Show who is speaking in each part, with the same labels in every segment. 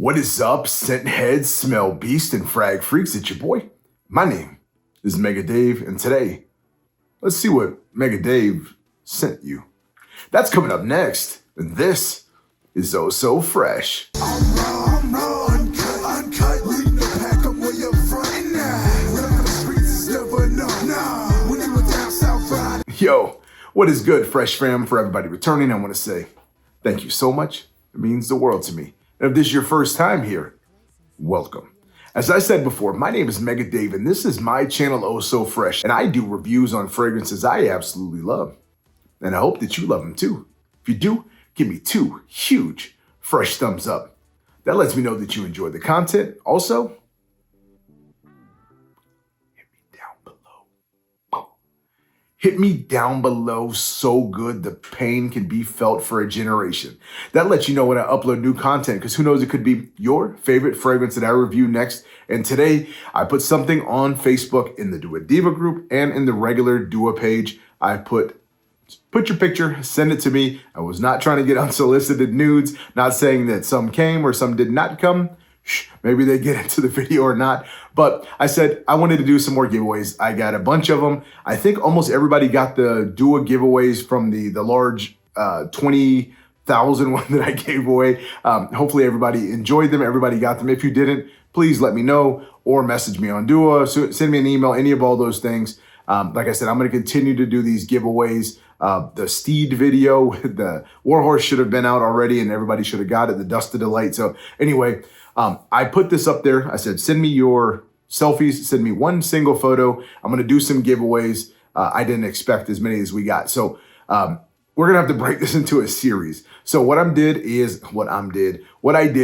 Speaker 1: What is up, scent heads, smell beast, and frag freaks? It's your boy. My name is Mega Dave, and today, let's see what Mega Dave sent you. That's coming up next, and this is Oh So Fresh.
Speaker 2: I'm raw, uncut, leading the pack up where you're from now. Wherever the streets is never enough. Nah, when you were down south ride.
Speaker 1: Yo, what is good, Fresh fam? For everybody returning, I want to say thank you so much. It means the world to me. And if this is your first time here, welcome. As I said before, my name is Mega Dave, and this is my channel Oh So Fresh, and I do reviews on fragrances I absolutely love. And I hope that you love them too. If you do, give me 2 huge fresh thumbs up. That lets me know that you enjoy the content. Also, hit me down below so good the pain can be felt for a generation. That lets you know when I upload new content, because who knows, it could be your favorite fragrance that I review next. And today I put something on Facebook in the Do a Diva group and in the regular Dua page. I put your picture, send it to me. I was not trying to get unsolicited nudes, not saying that some came or some did not come. Maybe they get into the video or not. But I said I wanted to do some more giveaways. I got a bunch of them. I think almost everybody got the Dua giveaways from the large 20,000 one that I gave away. Hopefully everybody enjoyed them. Everybody got them. If you didn't, please let me know or message me on Dua. So send me an email, any of all those things. Like I said, I'm going to continue to do these giveaways. The Steed video, the Warhorse should have been out already and everybody should have got it, the Dust of Delight. So anyway, I put this up there. I said, send me your selfies, send me one single photo. I'm going to do some giveaways. I didn't expect as many as we got. So we're going to have to break this into a series. So what I did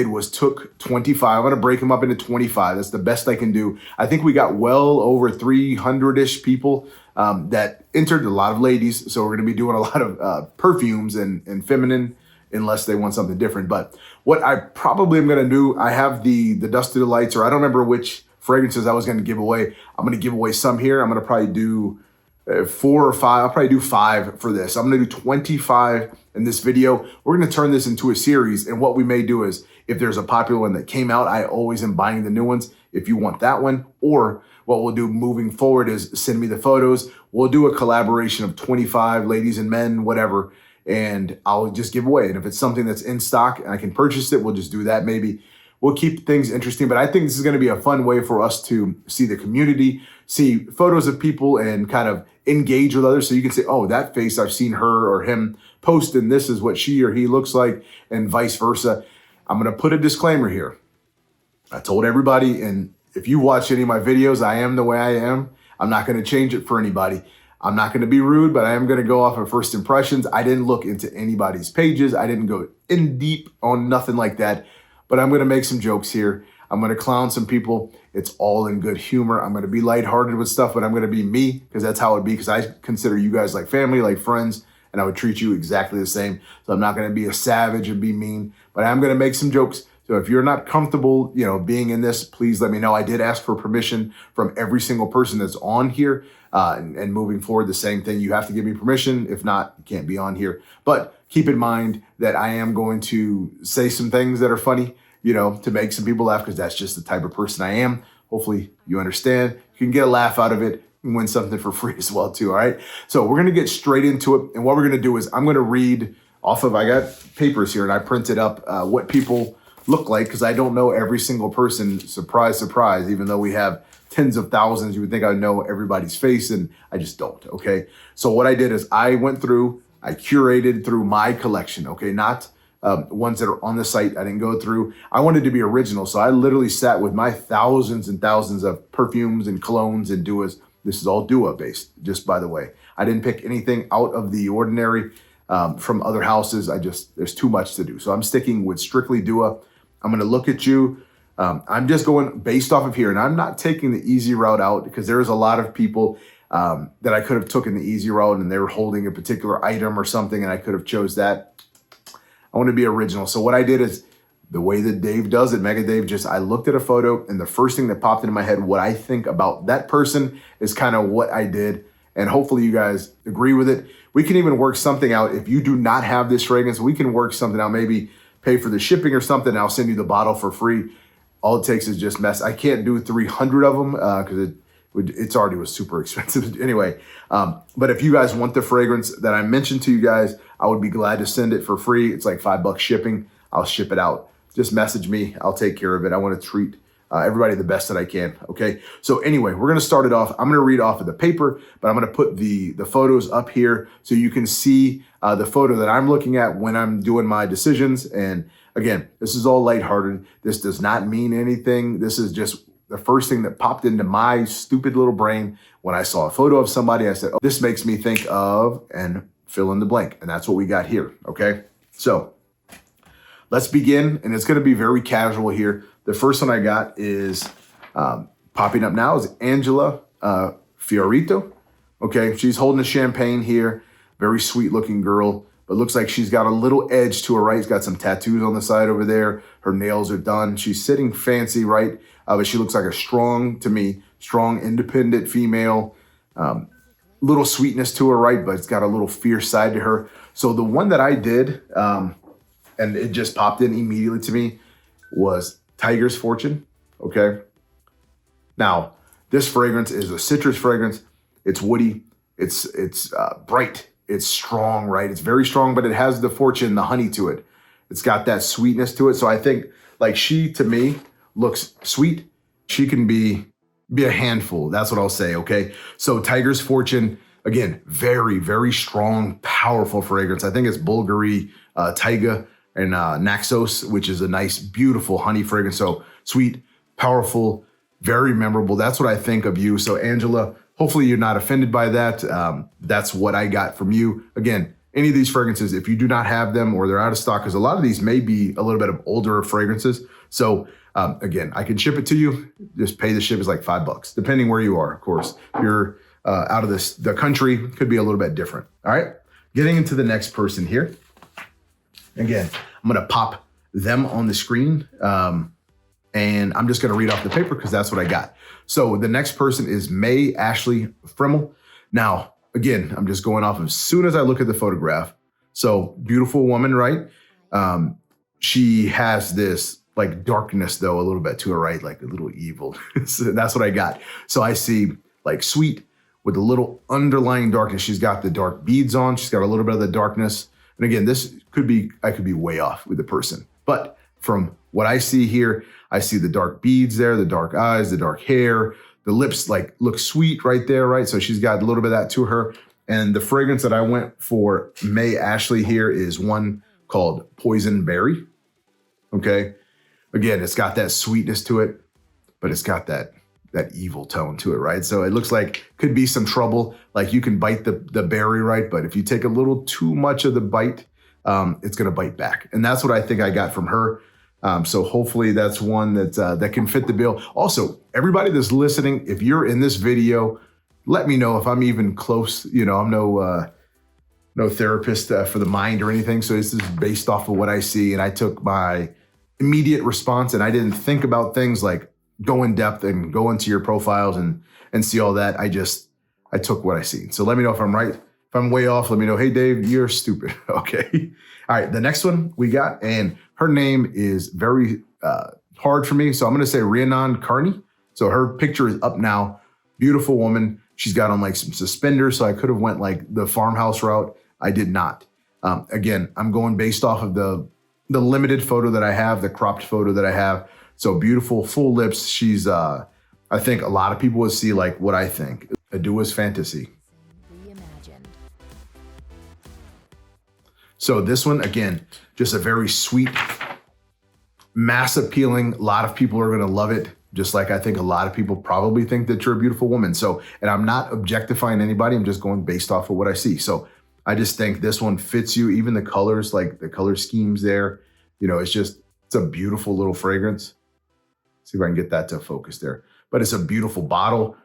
Speaker 1: was took 25. I'm going to break them up into 25. That's the best I can do. I think we got well over 300-ish people that entered, a lot of ladies. So we're going to be doing a lot of perfumes and feminine, unless they want something different. But what I probably am going to do, I have the Dust of Delights, or I don't remember which fragrances I was going to give away. I'm going to give away some here. I'm going to probably do 4 or 5. I'll probably do 5 for this. I'm going to do 25 in this video. We're going to turn this into a series. And what we may do is, if there's a popular one that came out, I always am buying the new ones if you want that one. Or what we'll do moving forward is send me the photos. We'll do a collaboration of 25 ladies and men, whatever, and I'll just give away. And if it's something that's in stock and I can purchase it, we'll just do that. Maybe we'll keep things interesting, but I think this is going to be a fun way for us to see the community, see photos of people and kind of engage with others. So you can say, oh, that face, I've seen her or him post, and this is what she or he looks like, and vice versa. I'm going to put a disclaimer here. I told everybody, and if you watch any of my videos, I am the way I am. I'm not going to change it for anybody. I'm not going to be rude, but I am going to go off of first impressions. I didn't look into anybody's pages. I didn't go in deep on nothing like that, but I'm going to make some jokes here. I'm going to clown some people. It's all in good humor. I'm going to be lighthearted with stuff, but I'm going to be me, because that's how it would be, because I consider you guys like family, like friends, and I would treat you exactly the same. So I'm not going to be a savage and be mean, but I'm going to make some jokes. So if you're not comfortable, being in this, please let me know. I did ask for permission from every single person that's on here. And moving forward, the same thing. You have to give me permission. If not, you can't be on here. But keep in mind that I am going to say some things that are funny, to make some people laugh, because that's just the type of person I am. Hopefully you understand. You can get a laugh out of it and win something for free as well too, all right? So we're going to get straight into it. And what we're going to do is I'm going to read off of, I got papers here and I printed up what people look like, because I don't know every single person. Surprise, surprise. Even though we have tens of thousands, you would think I would know everybody's face, and I just don't, okay? So what I did is I went through, I curated through my collection, okay? Not ones that are on the site. I didn't go through. I wanted to be original, so I literally sat with my thousands and thousands of perfumes and colognes and Duas. This is all Dua based, just by the way. I didn't pick anything out of the ordinary from other houses. There's too much to do. So I'm sticking with strictly Dua. I'm going to look at you. I'm just going based off of here, and I'm not taking the easy route out, because there's a lot of people that I could have taken the easy route, and they were holding a particular item or something, and I could have chose that. I want to be original. So what I did is the way that Dave does it, Mega Dave, I looked at a photo, and the first thing that popped into my head, what I think about that person, is kind of what I did. And hopefully you guys agree with it. We can even work something out. If you do not have this fragrance, we can work something out. Maybe pay for the shipping or something, I'll send you the bottle for free. All it takes is just mess. I can't do 300 of them because it's already was super expensive anyway. But if you guys want the fragrance that I mentioned to you guys, I would be glad to send it for free. It's like $5 shipping. I'll ship it out. Just message me. I'll take care of it. I want to treat everybody the best that I can. Okay. So anyway, we're going to start it off. I'm going to read off of the paper, but I'm going to put the photos up here so you can see the photo that I'm looking at when I'm doing my decisions. And again, this is all lighthearted. This does not mean anything. This is just the first thing that popped into my stupid little brain when I saw a photo of somebody. I said, oh, this makes me think of, and fill in the blank. And that's what we got here. Okay. So let's begin. And it's going to be very casual here. The first one I got is popping up now is Angela Fiorito. Okay, she's holding a champagne here. Very sweet looking girl, but looks like she's got a little edge to her right. She's got some tattoos on the side over there. Her nails are done. She's sitting fancy, right? But she looks like a strong, to me, strong, independent female. Little sweetness to her, right? But it's got a little fierce side to her. So the one that I did, and it just popped in immediately to me, was Tiger's Fortune, okay? Now, this fragrance is a citrus fragrance. It's woody, it's bright, it's strong, right? It's very strong, but it has the fortune, the honey to it. It's got that sweetness to it. So I think like she, to me, looks sweet. She can be a handful. That's what I'll say, okay? So Tiger's Fortune, again, very, very strong, powerful fragrance. I think it's Bulgari, Taiga, and Naxos, which is a nice, beautiful honey fragrance. So sweet, powerful, very memorable. That's what I think of you. So Angela, hopefully you're not offended by that. That's what I got from you. Again, any of these fragrances, if you do not have them or they're out of stock, because a lot of these may be a little bit of older fragrances. So again, I can ship it to you. Just pay the ship is like $5, depending where you are, of course. If you're out of the country, could be a little bit different. All right, getting into the next person here. Again, I'm going to pop them on the screen and I'm just going to read off the paper because that's what I got. So the next person is May Ashley Frimmel. Now, again, I'm just going off as soon as I look at the photograph. So beautiful woman, right? She has this like darkness though, a little bit to her right, like a little evil. So that's what I got. So I see like sweet with a little underlying darkness. She's got the dark beads on. She's got a little bit of the darkness. And again, this could be, I could be way off with the person. But from what I see here, I see the dark beads there, the dark eyes, the dark hair, the lips like look sweet right there, right? So she's got a little bit of that to her. And the fragrance that I went for May Ashley here is one called Poison Berry. Okay. Again, it's got that sweetness to it, but it's got that evil tone to it, right? So it looks like could be some trouble. Like you can bite the berry, right? But if you take a little too much of the bite, it's gonna bite back. And that's what I think I got from her. So hopefully that's one that can fit the bill. Also, everybody that's listening, if you're in this video, let me know if I'm even close. You know, I'm no therapist for the mind or anything. So this is based off of what I see. And I took my immediate response and I didn't think about things like go in depth and go into your profiles and see all that. I took what I see. So let me know if I'm right. If I'm way off, let me know. Hey, Dave, you're stupid. Okay. All right. The next one we got, and her name is very hard for me. So I'm going to say Rhiannon Carney. So her picture is up now. Beautiful woman. She's got on like some suspenders. So I could have went like the farmhouse route. I did not. Again, I'm going based off of the limited photo that I have, the cropped photo that I have. So beautiful, full lips. She's, I think a lot of people would see like what I think. A duo's fantasy. So this one, again, just a very sweet, mass appealing. A lot of people are going to love it. Just like I think a lot of people probably think that you're a beautiful woman. So, and I'm not objectifying anybody. I'm just going based off of what I see. So I just think this one fits you. Even the colors, like the color schemes there, you know, it's a beautiful little fragrance. See if I can get that to focus there. But it's a beautiful bottle.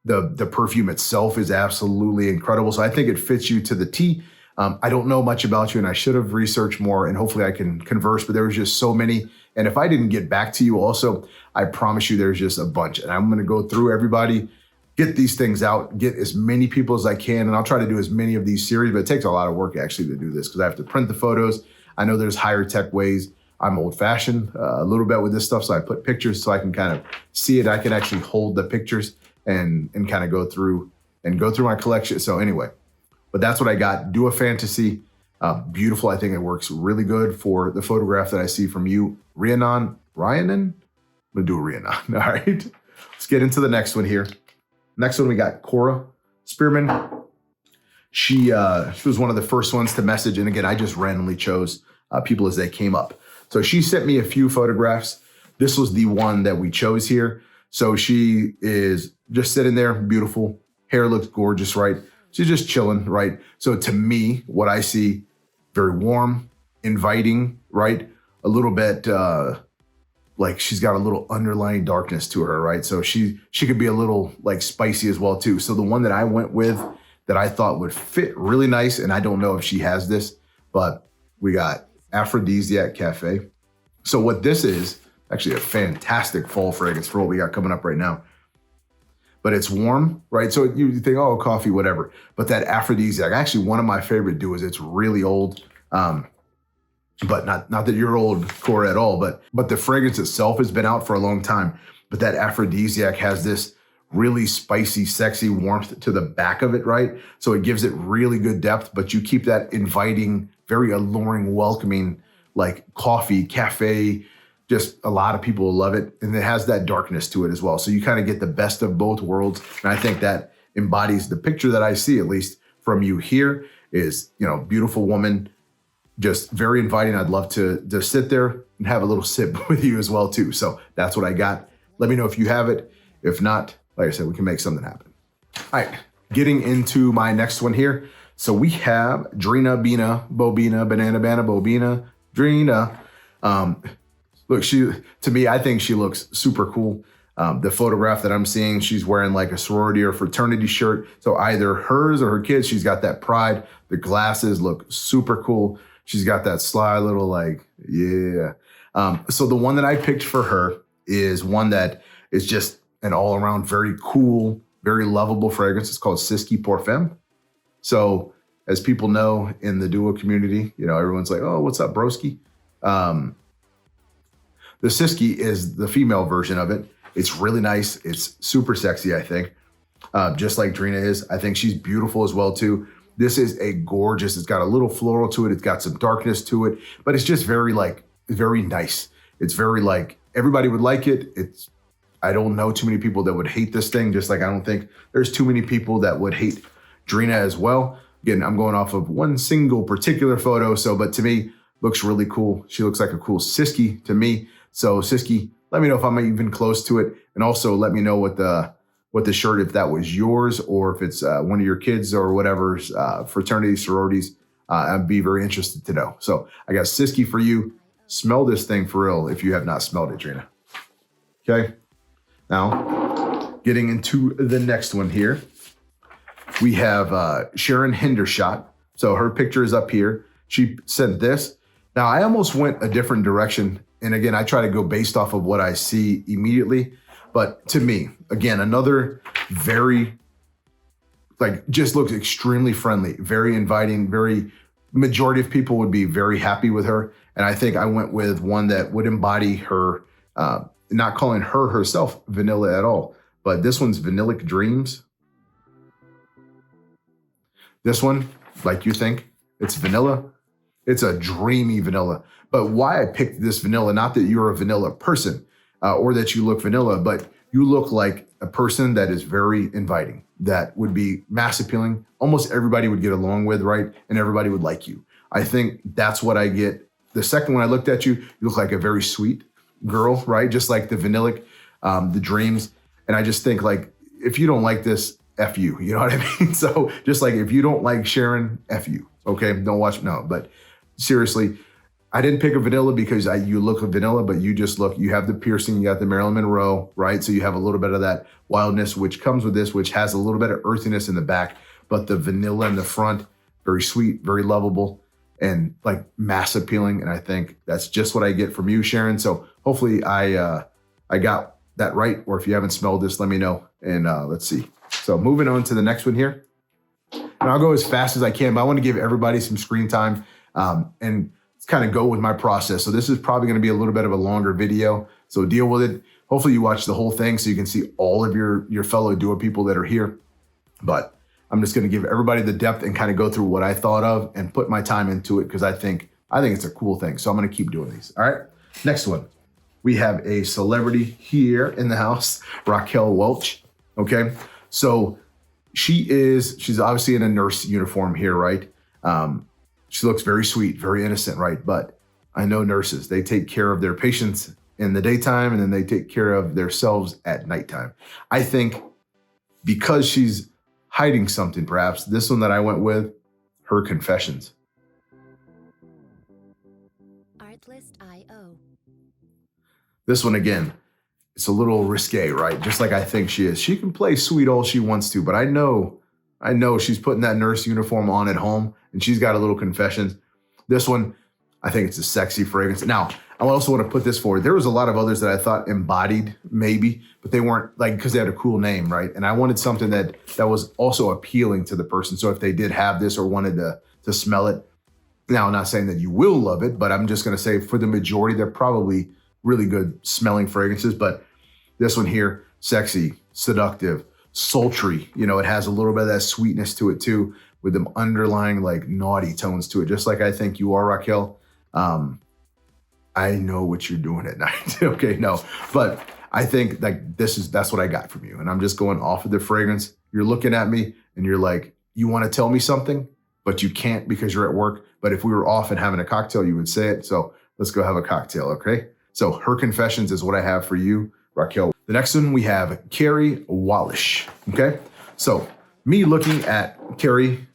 Speaker 1: The perfume itself is absolutely incredible. So I think it fits you to the T. I don't know much about you and I should have researched more and hopefully I can converse, but there was just so many. And if I didn't get back to you also, I promise you there's just a bunch. And I'm going to go through everybody, get these things out, get as many people as I can. And I'll try to do as many of these series, but it takes a lot of work actually to do this because I have to print the photos. I know there's higher tech ways. I'm old fashioned a little bit with this stuff. So I put pictures so I can kind of see it. I can actually hold the pictures and kind of go through my collection. So anyway, but that's what I got. Do a fantasy. Beautiful. I think it works really good for the photograph that I see from you. Rhiannon? I'm gonna do a Rhiannon. All right. Let's get into the next one here. Next one, we got Cora Spearman. She was one of the first ones to message. And again, I just randomly chose people as they came up. So she sent me a few photographs. This was the one that we chose here. So she is just sitting there, beautiful. Hair looks gorgeous, right? She's just chilling, right? So to me, what I see, very warm, inviting, right? A little bit like she's got a little underlying darkness to her, right? So she could be a little like spicy as well too. So the one that I went with that I thought would fit really nice, and I don't know if she has this, but we got Aphrodisiac Cafe. So what this is, actually a fantastic fall fragrance for what we got coming up right now. But it's warm, right? So you think, oh, coffee, whatever. But that Aphrodisiac, actually one of my favorite duos. It's really old, but not that you're old, Cora, at all. But the fragrance itself has been out for a long time. But that Aphrodisiac has this really spicy, sexy warmth to the back of it, right? So it gives it really good depth, but you keep that inviting, very alluring, welcoming, like coffee, cafe. Just a lot of people love it. And it has that darkness to it as well. So you kind of get the best of both worlds. And I think that embodies the picture that I see, at least from you here, is, beautiful woman, just very inviting. I'd love to sit there and have a little sip with you as well too. So that's what I got. Let me know if you have it. If not, like I said, we can make something happen. All right, getting into my next one here. So we have Drina Bina Bobina Banana Bana Bobina Drina. Look, to me, I think she looks super cool. The photograph that I'm seeing, she's wearing like a sorority or fraternity shirt. So either hers or her kids, she's got that pride. The glasses look super cool. She's got that sly little yeah. So the one that I picked for her is one that is just an all around very cool, very lovable fragrance. It's called Siski Pour Femme. So as people know in the duo community, everyone's like, oh, what's up, broski? The Siski is the female version of it. It's really nice. It's super sexy, I think. Just like Drina is. I think she's beautiful as well too. This is a gorgeous, it's got a little floral to it. It's got some darkness to it, but it's just very nice. It's very everybody would like it. I don't know too many people that would hate this thing, just like I don't think there's too many people that would hate Drina as well. Again, I'm going off of one single particular photo. But to me, looks really cool. She looks like a cool Siski to me. So Siski, let me know if I'm even close to it. And also let me know what the shirt, if that was yours or if it's one of your kids or whatever's fraternity, sororities. I'd be very interested to know. So I got Siski for you. Smell this thing for real if you have not smelled it, Drina. Okay. Now, getting into the next one here, we have Sharon Hendershot. So her picture is up here. She sent this. Now, I almost went a different direction. And again, I try to go based off of what I see immediately. But to me, again, another very, just looks extremely friendly, very inviting, majority of people would be very happy with her. And I think I went with one that would embody her, not calling her herself vanilla at all, but this one's Vanillic Dreams. This one, like you think, it's vanilla. It's a dreamy vanilla. But why I picked this vanilla, not that you're a vanilla person or that you look vanilla, but you look like a person that is very inviting, that would be mass appealing. Almost everybody would get along with, right? And everybody would like you. I think that's what I get. The second one I looked at you, you look like a very sweet girl, right? Just like the Vanillic, the Dreams. And I just think if you don't like this, F you, you know what I mean? So just if you don't like Sharon, F you, okay? Don't watch, no, but seriously, I didn't pick a vanilla because you look a vanilla, but you have the piercing, you got the Marilyn Monroe, right? So you have a little bit of that wildness, which comes with this, which has a little bit of earthiness in the back, but the vanilla in the front, very sweet, very lovable, and mass appealing. And I think that's just what I get from you, Sharon. So hopefully I got that right. Or if you haven't smelled this, let me know. And let's see. So moving on to the next one here. And I'll go as fast as I can, but I want to give everybody some screen time. And kind of go with my process. So this is probably going to be a little bit of a longer video. So deal with it. Hopefully you watch the whole thing so you can see all of your fellow duo people that are here. But I'm just going to give everybody the depth and kind of go through what I thought of and put my time into it because I think it's a cool thing. So I'm going to keep doing these. All right. Next one. We have a celebrity here in the house, Raquel Welch. Okay. So she's obviously in a nurse uniform here, right? She looks very sweet, very innocent, right? But I know nurses, they take care of their patients in the daytime and then they take care of themselves at nighttime. I think because she's hiding something, perhaps, this one that I went with, her confessions.
Speaker 3: Artlist.io.
Speaker 1: This one, again, it's a little risque, right? Just like I think she is. She can play sweet all she wants to, but I know she's putting that nurse uniform on at home and she's got a little confessions. This one, I think it's a sexy fragrance. Now, I also want to put this forward. There was a lot of others that I thought embodied maybe, but they weren't, like, because they had a cool name, right? And I wanted something that was also appealing to the person. So if they did have this or wanted to smell it, now I'm not saying that you will love it, but I'm just going to say for the majority, they're probably really good smelling fragrances. But this one here, sexy, seductive, sultry. You know, it has a little bit of that sweetness to it too, with them underlying like naughty tones to it, just like I think you are, Raquel. I know what you're doing at night. Okay, no, but I think like that's what I got from you. And I'm just going off of the fragrance. You're looking at me and you're like, you want to tell me something, but you can't because you're at work. But if we were off and having a cocktail, you would say it. So let's go have a cocktail, okay? So her confessions is what I have for you, Raquel. The next one we have Carrie Wallish, okay? So me looking at Carrie,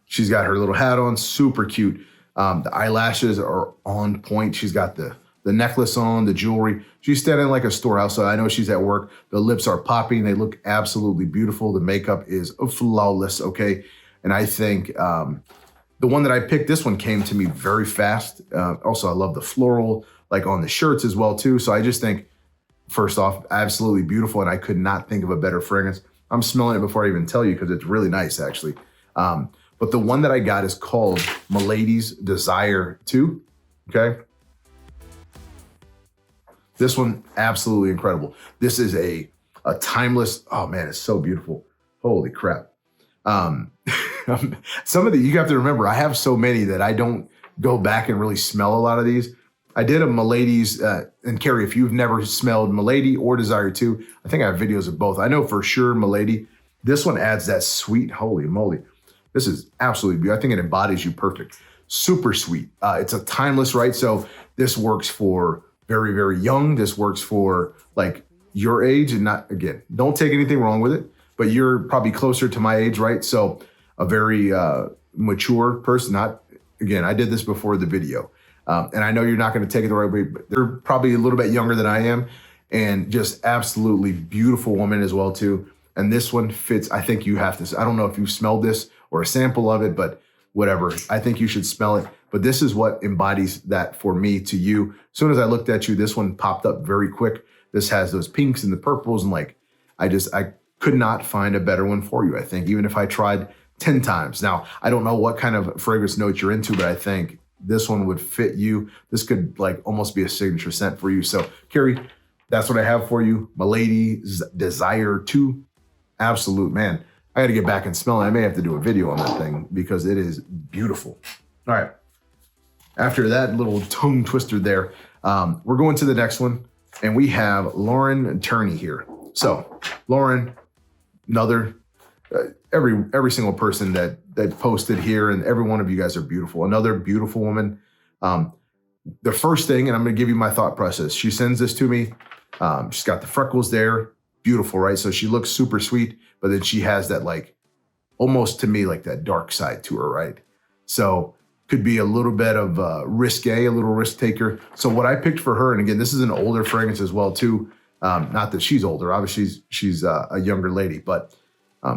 Speaker 1: she's got her little hat on, super cute. The eyelashes are on point. She's got the necklace on, the jewelry. She's standing like a storehouse. So I know she's at work. The lips are popping. They look absolutely beautiful. The makeup is flawless, okay? And I think the one that I picked, this one came to me very fast. Also, I love the floral, like on the shirts as well too. So I just think, first off, absolutely beautiful. And I could not think of a better fragrance. I'm smelling it before I even tell you because it's really nice actually. But the one that I got is called Milady's Desire 2, okay? This one, absolutely incredible. This is a timeless, oh man, it's so beautiful. Holy crap. Some of you have to remember, I have so many that I don't go back and really smell a lot of these. I did a Milady's, and Carrie, if you've never smelled Milady or Desire 2, I think I have videos of both. I know for sure Milady, this one adds that sweet, holy moly. This is absolutely beautiful. I think it embodies you perfect. Super sweet. It's a timeless, right? So this works for very, very young. This works for like your age and not, again, don't take anything wrong with it, but you're probably closer to my age, right? So a very mature person, not, again, I did this before the video. And I know you're not going to take it the right way, but they're probably a little bit younger than I am and just absolutely beautiful woman as well too. And this one fits, I think you have to, I don't know if you've smelled this or a sample of it, but whatever, I think you should smell it. But this is what embodies that for me to you. As soon as I looked at you, this one popped up very quick. This has those pinks and the purples and like, I could not find a better one for you, I think, even if I tried 10 times. Now, I don't know what kind of fragrance note you're into, but I think this one would fit you. This could like almost be a signature scent for you. So Carrie, that's what I have for you. Milady's Desire 2. Absolute, man. I got to get back and smell it. I may have to do a video on that thing because it is beautiful. All right. After that little tongue twister there, we're going to the next one. And we have Lauren Turney here. So Lauren, another, every single person that posted here, and every one of you guys are beautiful. Another beautiful woman. The first thing, and I'm going to give you my thought process. She sends this to me. She's got the freckles there. Beautiful, right? So she looks super sweet, but then she has that like, almost to me, like that dark side to her, right? So could be a little bit of risque, a little risk taker. So what I picked for her, and again, this is an older fragrance as well too. Not that she's older, obviously she's a younger lady, but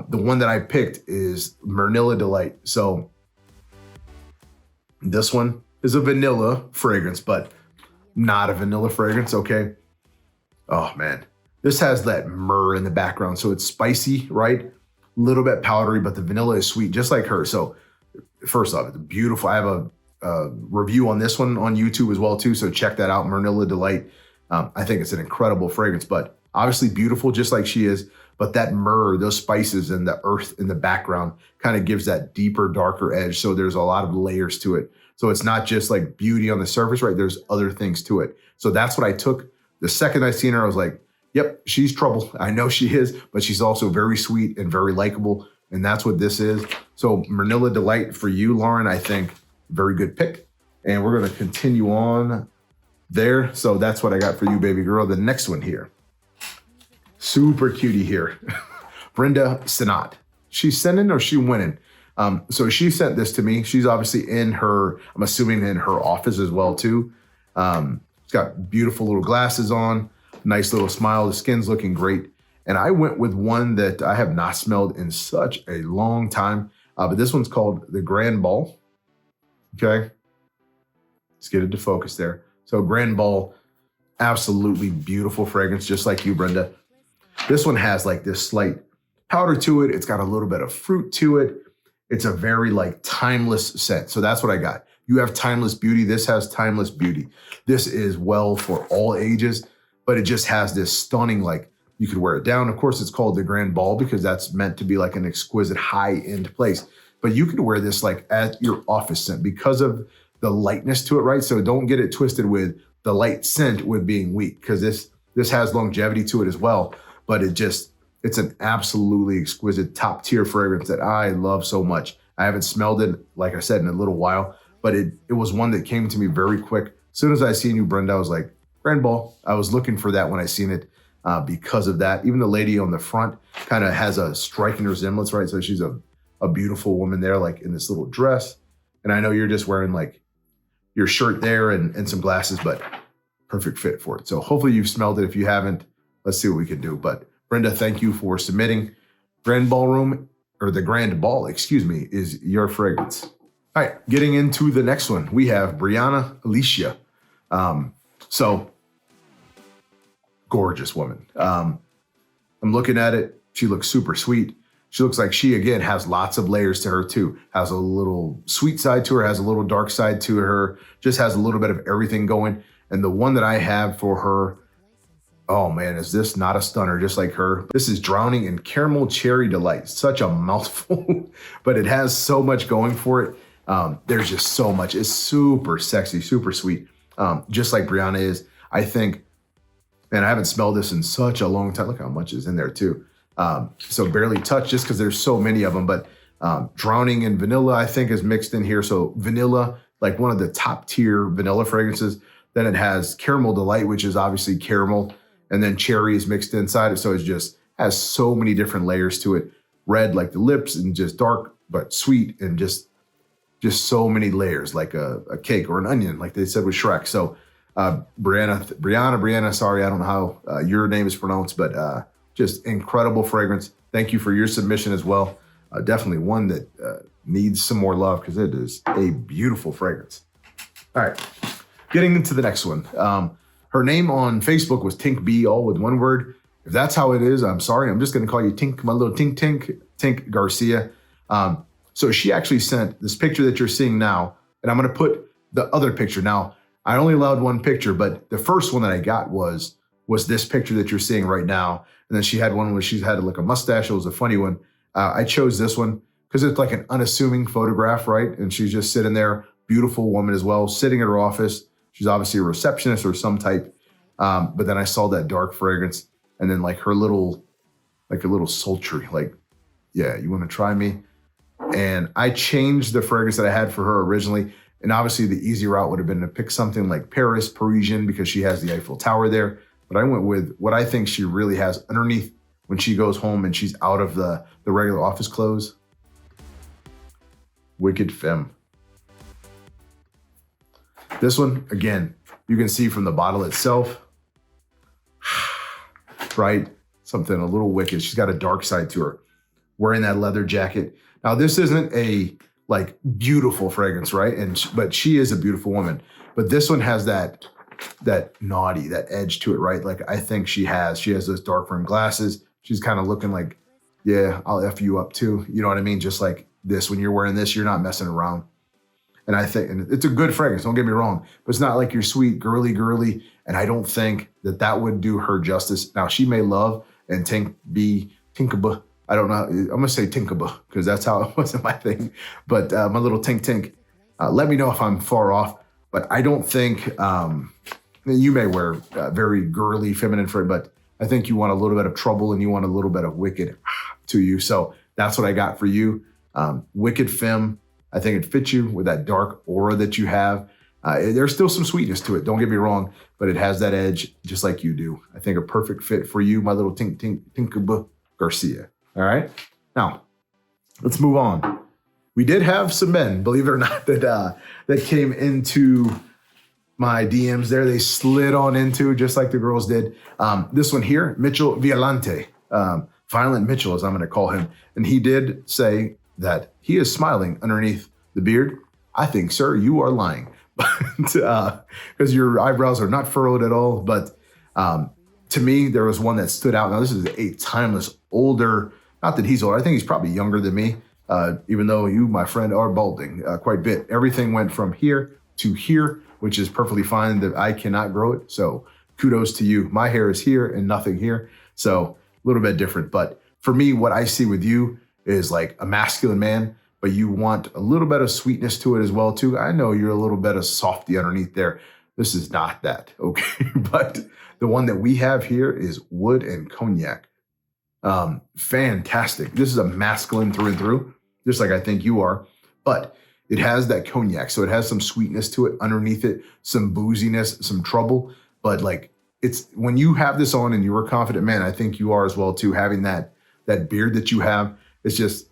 Speaker 1: the one that I picked is Manila Delight. So this one is a vanilla fragrance, but not a vanilla fragrance, okay? Oh man. This has that myrrh in the background, so it's spicy, right? A little bit powdery, but the vanilla is sweet, just like her. So first off, it's beautiful. I have review on this one on YouTube as well too. So check that out, Manila Delight. I think it's an incredible fragrance, but obviously beautiful just like she is. But that myrrh, those spices and the earth in the background kind of gives that deeper, darker edge. So there's a lot of layers to it. So it's not just like beauty on the surface, right? There's other things to it. So that's what I took. The second I seen her, I was like, yep, she's trouble. I know she is, but she's also very sweet and very likable. And that's what this is. So Manila Delight for you, Lauren, I think very good pick. And we're going to continue on there. So that's what I got for you, baby girl. The next one here. Super cutie here. Brenda Sinat. She's sending or she winning? So she sent this to me. She's obviously in her, I'm assuming in her office as well too. She's got beautiful little glasses on, nice little smile. The skin's looking great. And I went with one that I have not smelled in such a long time. But this one's called the Grand Ball. Okay. Let's get it to focus there. So Grand Ball, absolutely beautiful fragrance, just like you, Brenda. This one has like this slight powder to it. It's got a little bit of fruit to it. It's a very like timeless scent. So that's what I got. You have timeless beauty. This has timeless beauty. This is well for all ages, but it just has this stunning, like you could wear it down. Of course, it's called the Grand Ball because that's meant to be like an exquisite high-end place. But you could wear this like at your office scent because of the lightness to it, right? So don't get it twisted with the light scent with being weak because this has longevity to it as well. But it's an absolutely exquisite top tier fragrance that I love so much. I haven't smelled it, like I said, in a little while, but it was one that came to me very quick. As soon as I seen you, Brenda, I was like, Grand Ball. I was looking for that when I seen it because of that. Even the lady on the front kind of has a striking resemblance, right? So she's a beautiful woman there, like in this little dress. And I know you're just wearing like your shirt there and some glasses, but perfect fit for it. So hopefully you've smelled it. If you haven't, let's see what we can do. But Brenda, thank you for submitting. Grand Ballroom, or the Grand Ball, excuse me, is your fragrance. All right, getting into the next one, we have Brianna Alicia. So, gorgeous woman. I'm looking at it. She looks super sweet. She looks like she, again, has lots of layers to her too. Has a little sweet side to her, has a little dark side to her, just has a little bit of everything going. And the one that I have for her, oh man, is this not a stunner just like her? This is Drowning in Caramel Cherry Delight. Such a mouthful, but it has so much going for it. There's just so much. It's super sexy, super sweet. Just like Brianna is. I think, man, I haven't smelled this in such a long time. Look how much is in there too. So barely touched just because there's so many of them, but Drowning in Vanilla, I think, is mixed in here. So vanilla, like one of the top tier vanilla fragrances. Then it has Caramel Delight, which is obviously caramel. And then cherry is mixed inside it. So it just has so many different layers to it. Red like the lips and just dark, but sweet and just so many layers, like a cake or an onion, like they said with Shrek. So Brianna, sorry, I don't know how your name is pronounced, but just incredible fragrance. Thank you for your submission as well. Definitely one that needs some more love because it is a beautiful fragrance. All right, getting into the next one. Her name on Facebook was Tink B, all with one word. If that's how it is, I'm sorry. I'm just going to call you Tink, my little Tink Garcia. So she actually sent this picture that you're seeing now, and I'm going to put the other picture. Now, I only allowed one picture, but the first one that I got was this picture that you're seeing right now. And then she had one where she had like a mustache. It was a funny one. I chose this one because it's like an unassuming photograph, right? And she's just sitting there, beautiful woman as well, sitting at her office. She's obviously a receptionist or some type. But then I saw that dark fragrance and then like her little, like a little sultry, like, yeah, you want to try me? And I changed the fragrance that I had for her originally. And obviously the easy route would have been to pick something like Parisian because she has the Eiffel Tower there. But I went with what I think she really has underneath when she goes home and she's out of the regular office clothes. Wicked Femme. This one, again, you can see from the bottle itself, right? Something a little wicked. She's got a dark side to her. Wearing that leather jacket. Now, this isn't a like beautiful fragrance, right? But she is a beautiful woman. But this one has that naughty, that edge to it, right? Like I think she has those dark rimmed glasses. She's kind of looking like, yeah, I'll F you up too. You know what I mean? Just like this, when you're wearing this, you're not messing around. And I think, and it's a good fragrance, don't get me wrong, but it's not like your sweet, girly. And I don't think that would do her justice. Now, she may love and be Tinkaba. I don't know. I'm going to say Tinkaba because that's how it wasn't my thing. But my little Tink. Let me know if I'm far off. But I don't think, you may wear very girly, feminine fragrance, but I think you want a little bit of trouble and you want a little bit of wicked to you. So that's what I got for you. Wicked Femme. I think it fits you with that dark aura that you have. There's still some sweetness to it, don't get me wrong, but it has that edge just like you do. I think a perfect fit for you, my little Tinkaba Garcia. All right? Now, let's move on. We did have some men, believe it or not, that came into my DMs there. They slid on into, just like the girls did. This one here, Mitchell Violante, Violent Mitchell, as I'm going to call him. And he did say that he is smiling underneath the beard. I think, sir, you are lying. Because your eyebrows are not furrowed at all. But to me, there was one that stood out. Now, this is a timeless, older, not that he's old. I think he's probably younger than me, even though you, my friend, are balding quite a bit. Everything went from here to here, which is perfectly fine. That I cannot grow it. So kudos to you. My hair is here and nothing here. So a little bit different. But for me, what I see with you is like a masculine man, but you want a little bit of sweetness to it as well, too. I know you're a little bit of softy underneath there. This is not that, okay? But the one that we have here is wood and cognac. Fantastic. This is a masculine through and through, just like I think you are. But it has that cognac, so it has some sweetness to it underneath it, some booziness, some trouble. But like it's when you have this on and you're a confident man, I think you are as well, too, having that beard that you have. It's just,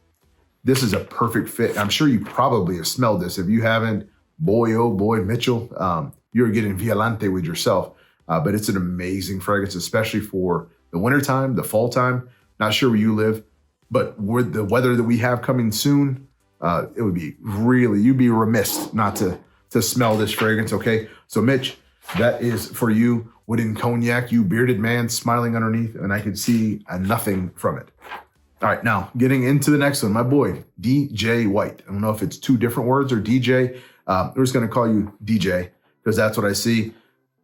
Speaker 1: this is a perfect fit. I'm sure you probably have smelled this. If you haven't, boy, oh boy, Mitchell, you're getting Violante with yourself. But it's an amazing fragrance, especially for the wintertime, the fall time. Not sure where you live, but with the weather that we have coming soon, it would be really, you'd be remiss not to smell this fragrance, okay? So Mitch, that is for you, wood and cognac, you bearded man smiling underneath, and I could see nothing from it. All right, now getting into the next one, my boy, DJ White. I don't know if it's two different words or DJ. We're just going to call you DJ because that's what I see.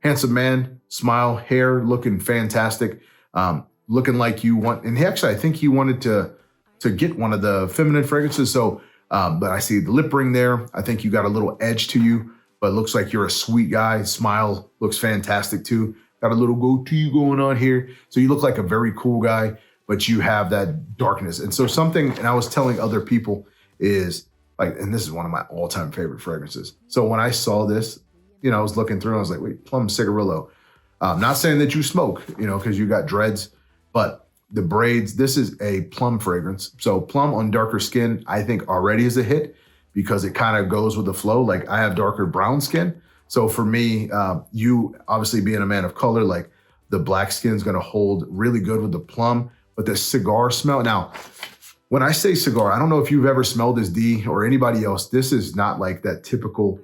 Speaker 1: Handsome man, smile, hair looking fantastic, looking like you want. And I think he wanted to get one of the feminine fragrances. So, but I see the lip ring there. I think you got a little edge to you, but it looks like you're a sweet guy. Smile looks fantastic too. Got a little goatee going on here. So you look like a very cool guy, but you have that darkness. And so and I was telling other people is like, and this is one of my all-time favorite fragrances. So when I saw this, I was looking through and I was like, wait, Plum Cigarillo. Not saying that you smoke, because you got dreads, but the braids, this is a plum fragrance. So plum on darker skin, I think already is a hit because it kind of goes with the flow. Like I have darker brown skin. So for me, you obviously being a man of color, like the black skin is going to hold really good with the plum. But the cigar smell. Now, when I say cigar, I don't know if you've ever smelled this, D, or anybody else. This is not like that typical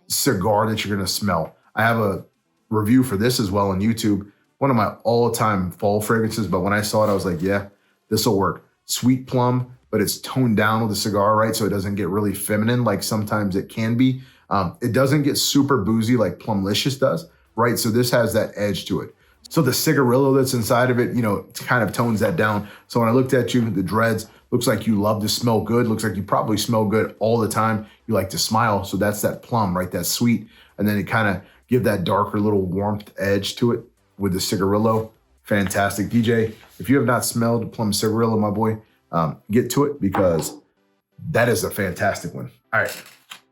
Speaker 1: cigar that you're going to smell. I have a review for this as well on YouTube. One of my all-time fall fragrances. But when I saw it, I was like, yeah, this will work. Sweet plum, but it's toned down with the cigar, right? So it doesn't get really feminine like sometimes it can be. It doesn't get super boozy like Plumlicious does, right? So this has that edge to it. So the cigarillo that's inside of it, it kind of tones that down. So when I looked at you, the dreads, looks like you love to smell good. Looks like you probably smell good all the time. You like to smile. So that's that plum, right? That's sweet. And then it kind of give that darker little warmth edge to it with the cigarillo. Fantastic. DJ, if you have not smelled Plum Cigarillo, my boy, get to it because that is a fantastic one. All right,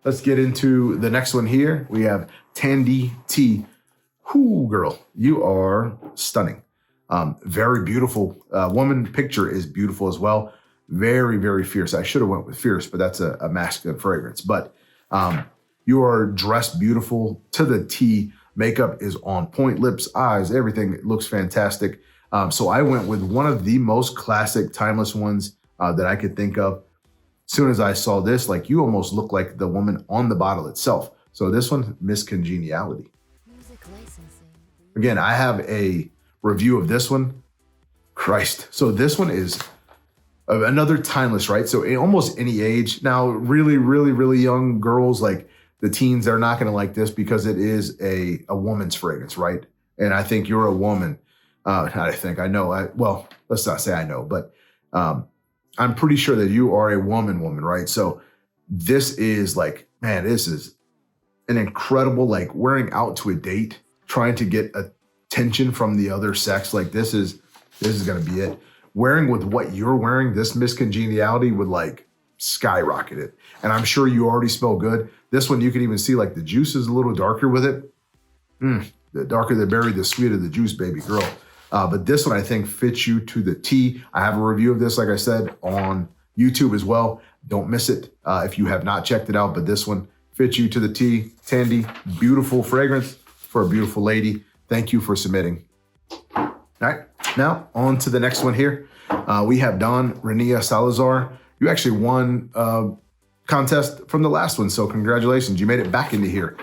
Speaker 1: let's get into the next one here. We have Tandy T. Whoo, girl, you are stunning. Very beautiful. Woman picture is beautiful as well. Very, very fierce. I should have went with fierce, but that's a masculine fragrance. But you are dressed beautiful to the T. Makeup is on point. Lips, eyes, everything looks fantastic. So I went with one of the most classic, timeless ones that I could think of. As soon as I saw this, like you almost look like the woman on the bottle itself. So this one, Miss Congeniality. Again, I have a review of this one. Christ. So this one is another timeless, right? So in almost any age. Now, really, really, really young girls, like the teens, they're not going to like this because it is a woman's fragrance, right? And I think you're a woman. I know. Well, let's not say I know, but I'm pretty sure that you are a woman, right? So this is like, man, this is an incredible, like wearing out to a date, trying to get attention from the other sex. Like this is going to be it. Wearing with what you're wearing, this miscongeniality would like skyrocket it. And I'm sure you already smell good. This one, you can even see like the juice is a little darker with it. The darker the berry, the sweeter the juice, baby girl. But this one I think fits you to the T. I have a review of this, like I said, on YouTube as well. Don't miss it if you have not checked it out. But this one fits you to the T. Tandy, beautiful fragrance for a beautiful lady. Thank you for submitting. All right, now on to the next one here. We have Don Renia Salazar. You actually won a contest from the last one, so congratulations. You made it back into here.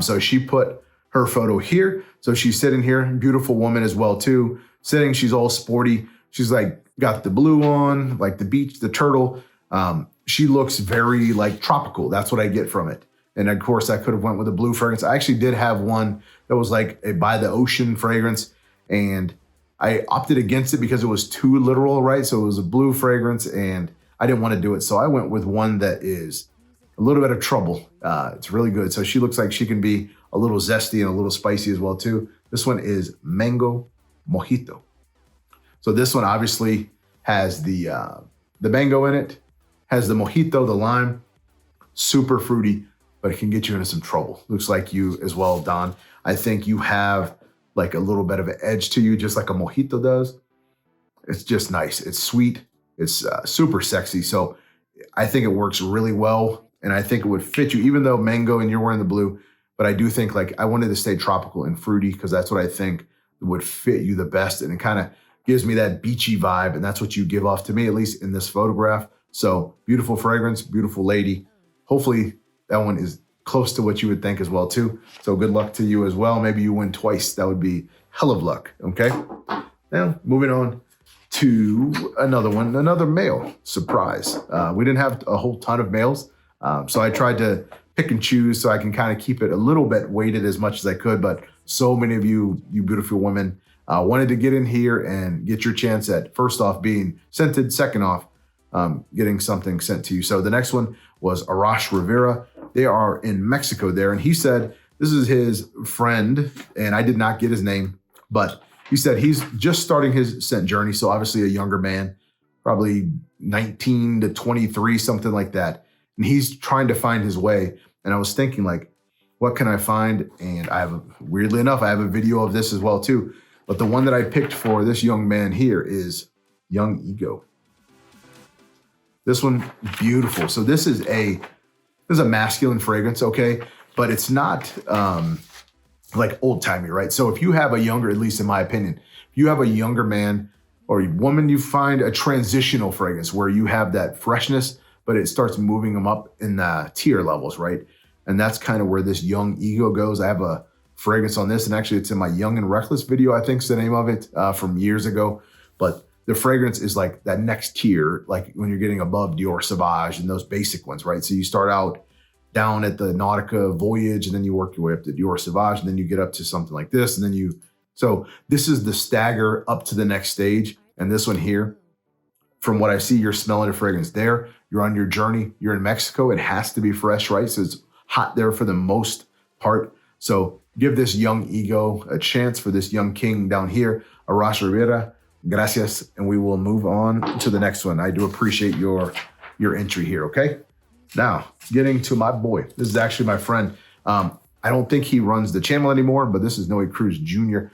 Speaker 1: So she put her photo here. So she's sitting here, beautiful woman as well too. Sitting, she's all sporty. She's like got the blue on, like the beach, the turtle. She looks very like tropical. That's what I get from it. And of course I could have went with a blue fragrance. I actually did have one that was like a by the ocean fragrance, and I opted against it because it was too literal, right? So it was a blue fragrance and I didn't want to do it. So I went with one that is a little bit of trouble. It's really good. So she looks like she can be a little zesty and a little spicy as well too. This one is Mango Mojito. So this one obviously has the mango in it, has the mojito, the lime, super fruity, but it can get you into some trouble. Looks like you as well, Don. I think you have like a little bit of an edge to you, just like a mojito does. It's just nice. It's sweet. It's super sexy. So I think it works really well. And I think it would fit you, even though mango and you're wearing the blue. But I do think like I wanted to stay tropical and fruity because that's what I think would fit you the best. And it kind of gives me that beachy vibe. And that's what you give off to me, at least in this photograph. So beautiful fragrance, beautiful lady. Hopefully that one is close to what you would think as well too. So good luck to you as well. Maybe you win twice. That would be hell of luck. Okay. Now moving on to another one, another male surprise. We didn't have a whole ton of males. So I tried to pick and choose so I can kind of keep it a little bit weighted as much as I could. But so many of you beautiful women wanted to get in here and get your chance at first off being scented, second off getting something sent to you. So the next one was Arash Rivera. They are in Mexico there. And he said, this is his friend, and I did not get his name, but he said he's just starting his scent journey. So obviously a younger man, probably 19 to 23, something like that. And he's trying to find his way. And I was thinking like, what can I find? And weirdly enough, I have a video of this as well too. But the one that I picked for this young man here is Young Ego. This one, beautiful. So this is a masculine fragrance, okay? But it's not like old timey, right? So if you have a younger, at least in my opinion, if you have a younger man or woman, you find a transitional fragrance where you have that freshness, but it starts moving them up in the tier levels, right? And that's kind of where this Young Ego goes. I have a fragrance on this, and actually it's in my Young and Reckless video, I think is the name of it, from years ago. But the fragrance is like that next tier, like when you're getting above Dior Sauvage and those basic ones, right? So you start out down at the Nautica Voyage, and then you work your way up to Dior Sauvage, and then you get up to something like this, and then so this is the stagger up to the next stage. And this one here, from what I see, you're smelling a fragrance there. You're on your journey. You're in Mexico. It has to be fresh, right? So it's hot there for the most part. So give this Young Ego a chance for this young king down here, Arash Rivera. Gracias. And we will move on to the next one. I do appreciate your entry here, okay? Now, getting to my boy. This is actually my friend. I don't think he runs the channel anymore, but this is Noe Cruz Jr.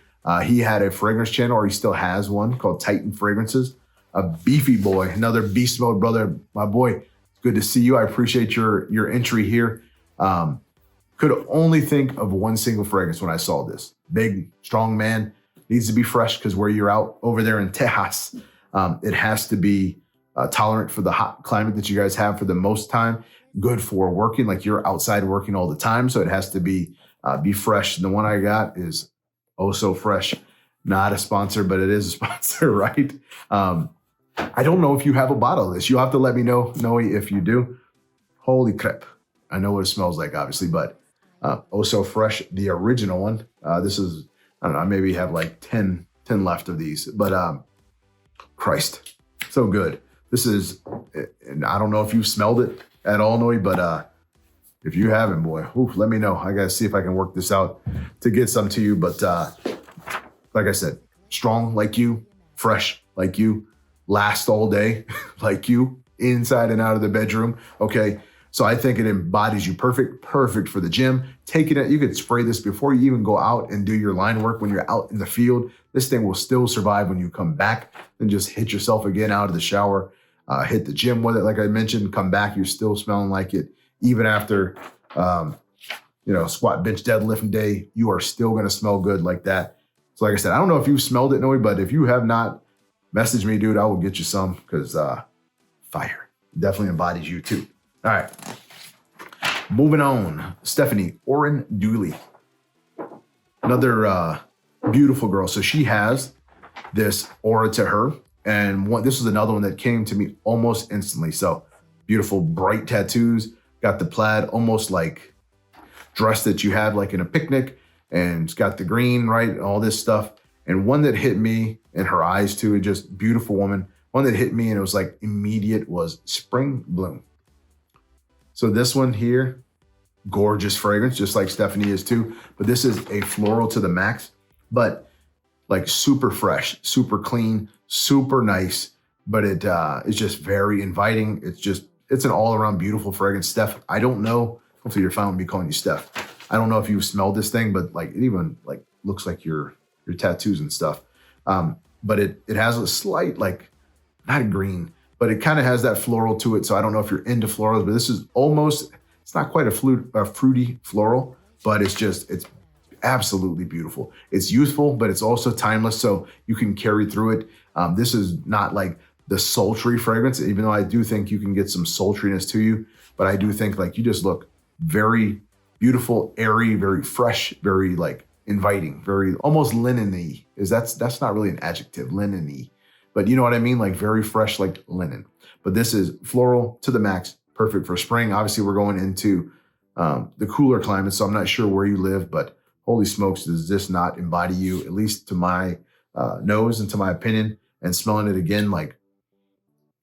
Speaker 1: He had a fragrance channel, or he still has one, called Titan Fragrances. A beefy boy, another beast mode brother. My boy, good to see you. I appreciate your entry here. Could only think of one single fragrance when I saw this. Big, strong man, needs to be fresh because where you're out over there in Tejas, it has to be tolerant for the hot climate that you guys have for the most time. Good for working, like you're outside working all the time. So it has to be fresh. And the one I got is oh so fresh. Not a sponsor, but it is a sponsor, right? I don't know if you have a bottle of this. You'll have to let me know, Noe, if you do. Holy crap. I know what it smells like, obviously, but Oh So Fresh, the original one. This is, I don't know, I maybe have like 10 left of these, but Christ, so good. This is, and I don't know if you've smelled it at all, Noe, but if you haven't, boy, oof, let me know. I got to see if I can work this out to get some to you. But like I said, strong like you, fresh like you, last all day like you, inside and out of the bedroom. Okay. So I think it embodies you perfect for the gym. Taking it, you could spray this before you even go out and do your line work. When you're out in the field, this thing will still survive when you come back. Then just hit yourself again out of the shower, hit the gym with it. Like I mentioned, come back, you're still smelling like it. Even after, squat, bench, deadlift day, you are still going to smell good like that. So like I said, I don't know if you've smelled it, Noe, but if you have not, message me, dude. I will get you some because fire definitely embodies you too. All right, moving on. Stephanie Oren Dooley, another beautiful girl. So she has this aura to her, and this was another one that came to me almost instantly. So beautiful, bright tattoos. Got the plaid, almost like dress that you have like in a picnic, and it's got the green, right? All this stuff. And one that hit me in her eyes too, just beautiful woman. One that hit me and it was like immediate was Spring Bloom. So this one here, gorgeous fragrance, just like Stephanie is too. But this is a floral to the max, but like super fresh, super clean, super nice. But it's just very inviting. It's an all-around beautiful fragrance. Steph, I don't know. Hopefully you're fine with me calling you Steph. I don't know if you've smelled this thing, but like it even like looks like your tattoos and stuff. But it has a slight, like, not green, but it kind of has that floral to it. So I don't know if you're into florals, but this is almost, it's not quite a fruity floral, but it's absolutely beautiful. It's youthful, but it's also timeless. So you can carry through it. This is not like the sultry fragrance, even though I do think you can get some sultriness to you, but I do think like you just look very beautiful, airy, very fresh, very like inviting, very almost linen-y. That's not really an adjective, linen-y, but you know what I mean? Like very fresh, like linen. But this is floral to the max, perfect for spring. Obviously we're going into the cooler climate, so I'm not sure where you live, but holy smokes, does this not embody you, at least to my nose and to my opinion, and smelling it again, like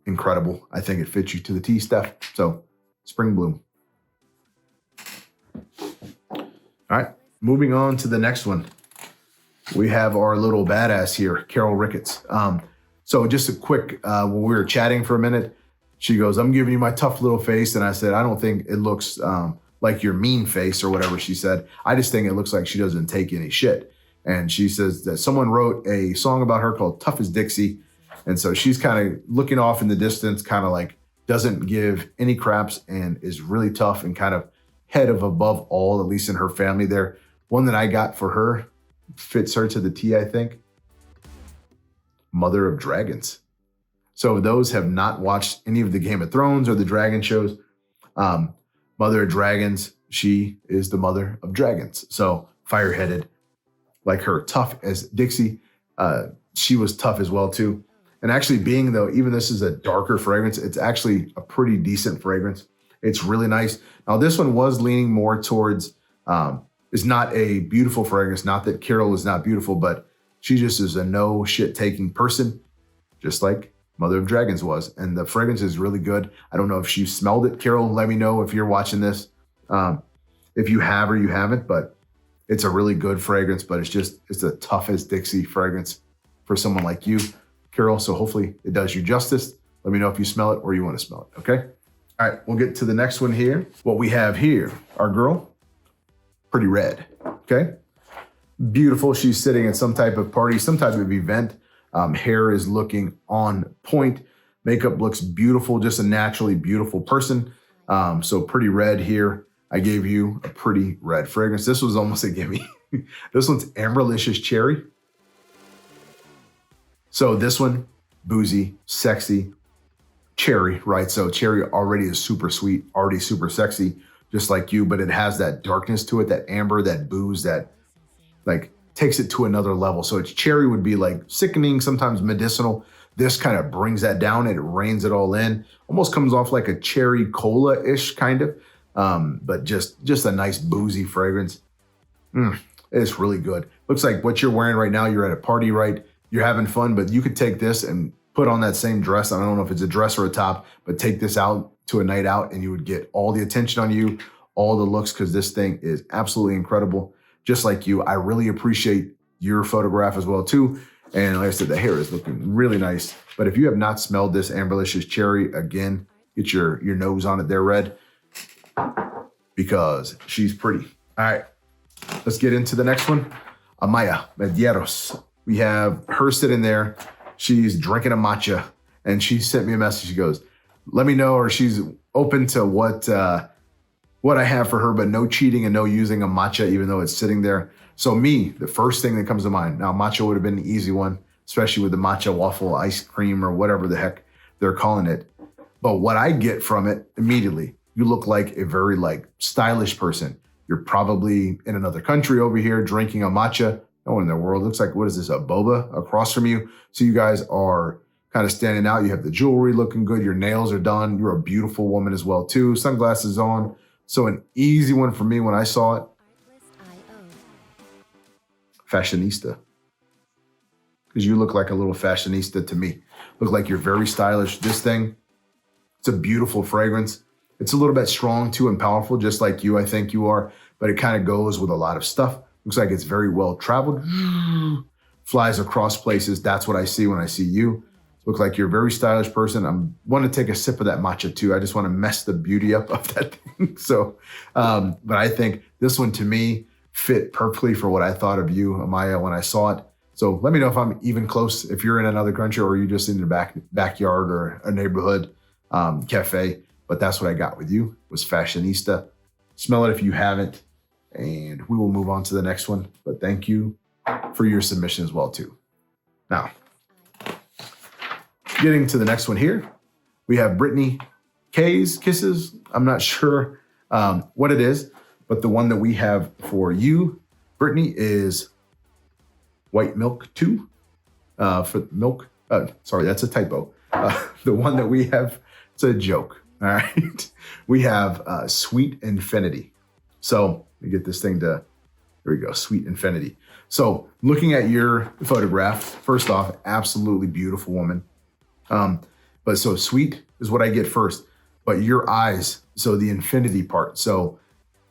Speaker 1: incredible. I think it fits you to the T, Steph. So Spring Bloom. All right, moving on to the next one. We have our little badass here, Carol Ricketts. So just a quick, when we were chatting for a minute, she goes, I'm giving you my tough little face. And I said, I don't think it looks like your mean face or whatever she said. I just think it looks like she doesn't take any shit. And she says that someone wrote a song about her called Tough as Dixie. And so she's kind of looking off in the distance, kind of like doesn't give any craps and is really tough and kind of head of above all, at least in her family there. One that I got for her fits her to the T, I think. Mother of Dragons. So those have not watched any of the Game of Thrones or the dragon shows. Mother of Dragons, she is the mother of dragons. So fire-headed, like her, tough as Dixie. She was tough as well too. And actually being though, even this is a darker fragrance, it's actually a pretty decent fragrance. It's really nice. Now this one was leaning more towards, is not a beautiful fragrance. Not that Carol is not beautiful, but she just is a no shit taking person, just like Mother of Dragons was. And the fragrance is really good. I don't know if she smelled it. Carol, let me know if you're watching this. If you have or you haven't, but it's a really good fragrance, but it's a tough as Dixie fragrance for someone like you, Carol. So hopefully it does you justice. Let me know if you smell it or you want to smell it. Okay. All right. We'll get to the next one here. What we have here, our girl, Pretty Red. Okay. Beautiful. She's sitting at some type of party, some type of event. Hair is looking on point. Makeup looks beautiful. Just a naturally beautiful person. So Pretty Red here. I gave you a Pretty Red fragrance. This was almost a gimme. This one's Amberlicious Cherry. So this one, boozy, sexy, cherry, right? So cherry already is super sweet, already super sexy, just like you, but it has that darkness to it, that amber, that booze, that like takes it to another level. So it's cherry would be like sickening, sometimes medicinal. This kind of brings that down and it reins it all in. Almost comes off like a cherry cola-ish kind of, but just a nice boozy fragrance. It's really good. Looks like what you're wearing right now, you're at a party, right? You're having fun, but you could take this and put on that same dress. I don't know if it's a dress or a top, but take this out to a night out and you would get all the attention on you, all the looks, because this thing is absolutely incredible. Just like you, I really appreciate your photograph as well too. And like I said, the hair is looking really nice. But if you have not smelled this Amberlicious Cherry, again, get your nose on it there, Red, because she's pretty. All right, let's get into the next one. Amaya Medeiros. We have her sitting there. She's drinking a matcha, and she sent me a message. She goes, let me know, or she's open to what I have for her, but no cheating and no using a matcha, even though it's sitting there. So me, the first thing that comes to mind, now matcha would have been an easy one, especially with the matcha waffle ice cream or whatever the heck they're calling it. But what I get from it immediately, you look like a very stylish person. You're probably in another country over here drinking a matcha. No one in the world looks like, what is this, a boba across from you? So you guys are kind of standing out. You have the jewelry looking good. Your nails are done. You're a beautiful woman as well too. Sunglasses on. So an easy one for me when I saw it. Fashionista. Because you look like a little fashionista to me. Look like you're very stylish. This thing, it's a beautiful fragrance. It's a little bit strong too and powerful, just like you, I think you are. But it kind of goes with a lot of stuff. Looks like it's very well traveled. Flies across places. That's what I see when I see you. Look like you're a very stylish person. I want to take a sip of that matcha too. I just want to mess the beauty up of that thing. So, but I think this one to me fit perfectly for what I thought of you, Amaya, when I saw it. So let me know if I'm even close, if you're in another country or you're just in the backyard or a neighborhood cafe. But that's what I got with you, was Fashionista. Smell it if you haven't, and we will move on to the next one. But thank you for your submission as well too. Now, getting to the next one here, we have Brittany K's Kisses. I'm not sure what it is, but the one that we have for you, Brittany, is White Milk 2 for milk. Sorry, that's a typo. The one that we have, it's a joke. All right. We have Sweet Infinity. So let me get this thing to, there we go, Sweet Infinity. So looking at your photograph, first off, absolutely beautiful woman. But so sweet is what I get first, but your eyes, so the infinity part. So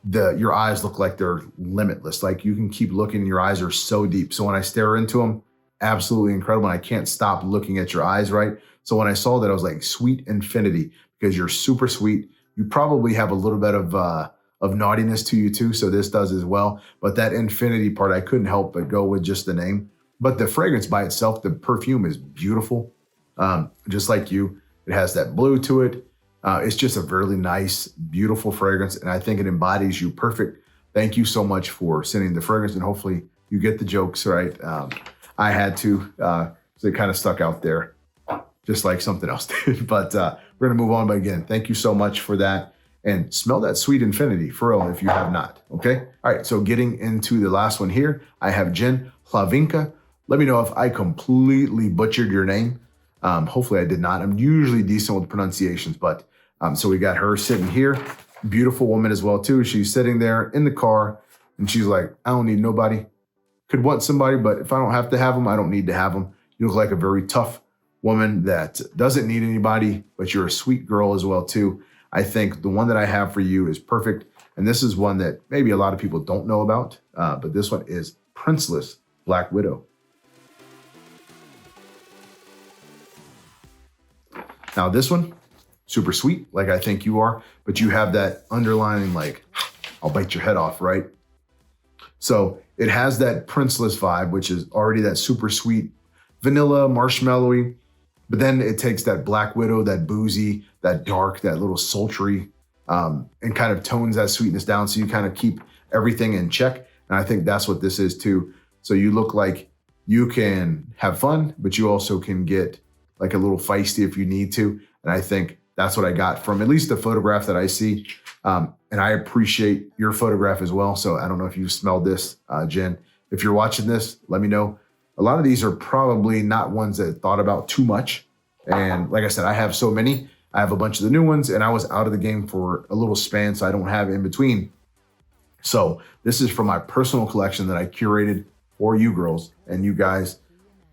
Speaker 1: your eyes look like they're limitless. Like you can keep looking, your eyes are so deep. So when I stare into them, absolutely incredible. And I can't stop looking at your eyes, right? So when I saw that, I was like, Sweet Infinity, because you're super sweet. You probably have a little bit of naughtiness to you too. So this does as well. But that infinity part, I couldn't help but go with just the name. But the fragrance by itself, the perfume is beautiful. Just like you, it has that blue to it. It's just a really nice, beautiful fragrance. And I think it embodies you perfect. Thank you so much for sending the fragrance, and hopefully you get the jokes right. I had to, so it kind of stuck out there, just like something else did. But we're going to move on. But again, thank you so much for that. And smell that Sweet Infinity for real if you have not. Okay. All right. So getting into the last one here, I have Jen Hlavinka. Let me know if I completely butchered your name. Hopefully I did not. I'm usually decent with pronunciations, but so we got her sitting here. Beautiful woman as well too. She's sitting there in the car and she's like, I don't need nobody. Could want somebody, but if I don't have to have them, I don't need to have them. You look like a very tough woman that doesn't need anybody, but you're a sweet girl as well too. I think the one that I have for you is perfect. And this is one that maybe a lot of people don't know about, but this one is Princeless Black Widow. Now this one, super sweet, like I think you are, but you have that underlying, like, I'll bite your head off, right? So it has that Princeless vibe, which is already that super sweet, vanilla, marshmallowy, but then it takes that Black Widow, that boozy, that dark, that little sultry, and kind of tones that sweetness down. So you kind of keep everything in check. And I think that's what this is too. So you look like you can have fun, but you also can get like a little feisty if you need to. And I think that's what I got from at least the photograph that I see. And I appreciate your photograph as well. So I don't know if you smelled this, Jen. If you're watching this, let me know. a lot of these are probably not ones that thought about too much. And like I said, I have so many. I have a bunch of the new ones, and I was out of the game for a little span, so I don't have in between. So this is from my personal collection that I curated for you girls and you guys.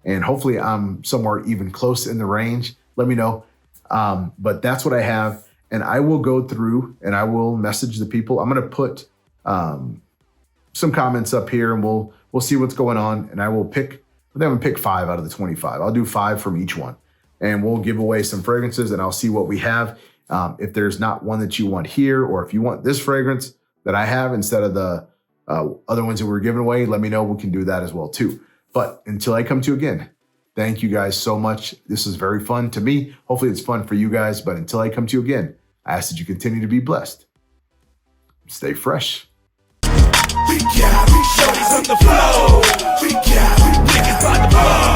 Speaker 1: And hopefully I'm somewhere even close in the range. Let me know. But that's what I have. And I will go through and I will message the people. I'm going to put some comments up here, and we'll see what's going on. And I will pick, I'm going to pick 5 out of the 25. I'll do 5 from each one. And we'll give away some fragrances, and I'll see what we have. If there's not one that you want here, or if you want this fragrance that I have instead of the other ones that we're giving away, let me know. We can do that as well too. But until I come to you again, thank you guys so much. This is very fun to me. Hopefully it's fun for you guys. But until I come to you again, I ask that you continue to be blessed. Stay fresh.
Speaker 2: We got shorties on the floor. We got niggas by the bar.